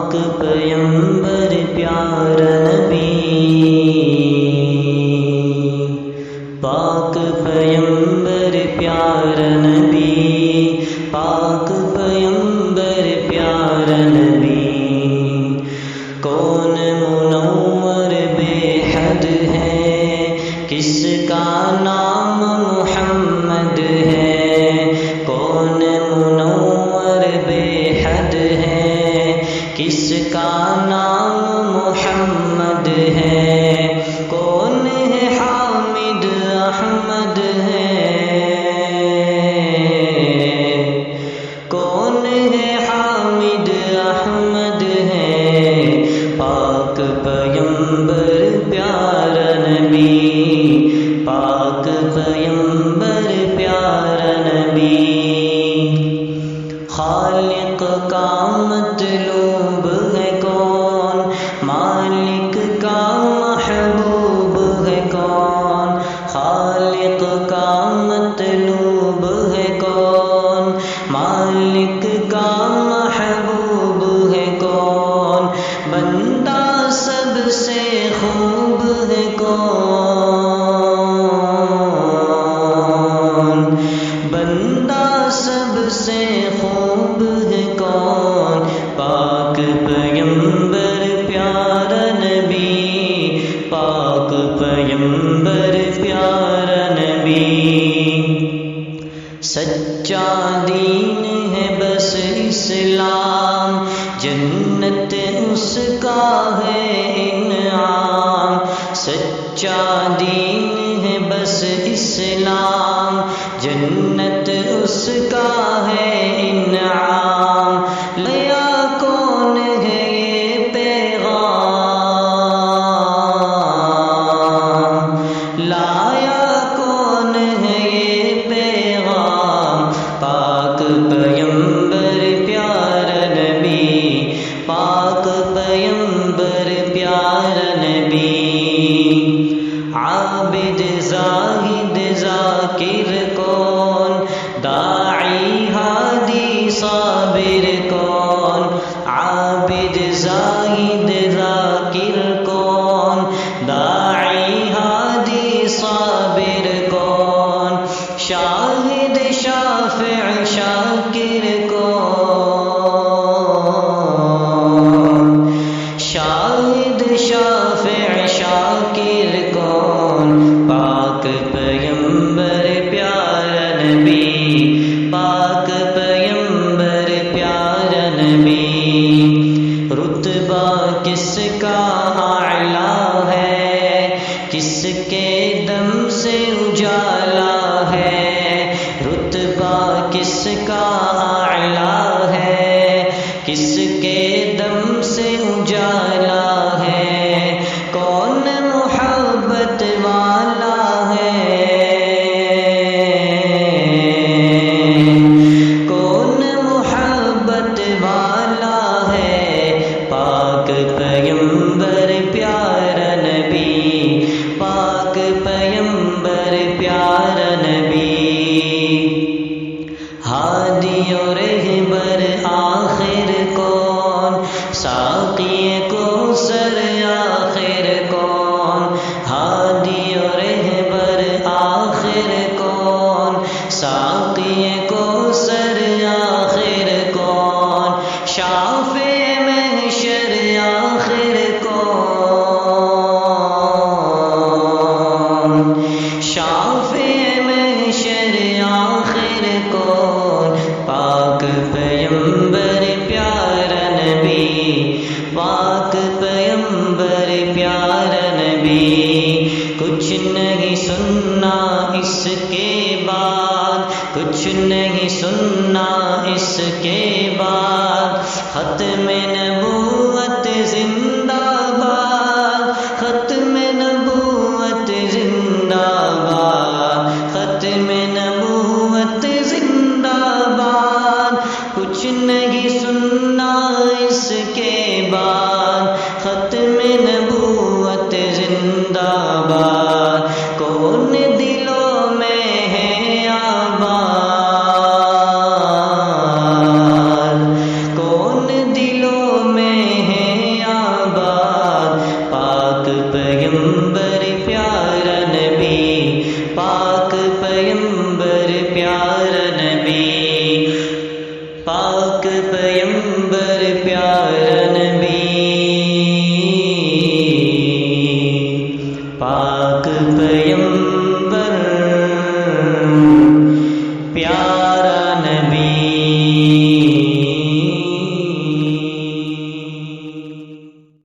پاک پیمبر پیارا نبی، پاک پیمبر پیارا نبی، پاک پیمبر پیارا نبی، کون منور بے حد ہے، کس کا نام محمد ہے، کون منور بے حد ہے، کس کا نام محمد ہے، کون ہے حامد احمد ہے، کون ہے حامد احمد ہے، پاک پیمبر پیارا نبی، پاک پیمبر پیارا نبی، خالق کا مطلوب ہے کون، مالک کا محبوب ہے کون، خالق کا مطلوب ہے کون، مالک کا محبوب ہے کون، بندہ سب سے خوب ہے کون، بندہ سب سے خوب ہے کون، پاک پیمبر پیارا نبی، پاک پیمبر پیارا نبی، سچا دین ہے بس اسلام، جنت اس کا ہے انعام، سچا دین ہے بس اسلام، جنت اس کا ہے انعام، لیا کون ہے یہ پیغام، لایا کون ہے یہ پیغام، پاک پیمبر پیارا نبی، پاک پیمبر پیارا نبی، عابد زاہد ذاکر کون، داعی ہادی صابر کون، عابد زاہد ذاکر کون، داعی ہادی صابر کون، شاہد شافع شاکر کون، شاہد شافع شاکر کون، پاک پیمبر پیارا نبی، پاک پیمبر پیارا نبی، رتبہ کس کا اعلیٰ ہے، کس کے دم سے اجالا ہے، رتبہ کس کا اعلیٰ ہے، کس کے دم سے اجالا ہے، کون محبت والا ہے، کون محبت والا ہے، پاک پیمبر پیارا نبی، پاک پیمبر پیارا نبی، ہادی و رہبر آخر کون، ساقی کوثر آخر کون، ہادی و رہبر آخر کون، ساقی کوثر آخر کون، شافع محشر آخر کون، شافع محشر آخر کون، پاک پیمبر پیارا نبی، پاک پیمبر پیارا نبی، کچھ نہیں سننا اس کے بعد، کچھ نہیں سننا اس کے بعد، ختم نبوت زندہ باد، ختم نبوت زندہ باد، ختم نبوت زندہ باد، کچھ نہیں سننا اس کے بعد، ختم نبوت زندہ باد، کون دلوں میں ہے آباد، کون دلوں میں پاک پیمبر پیارا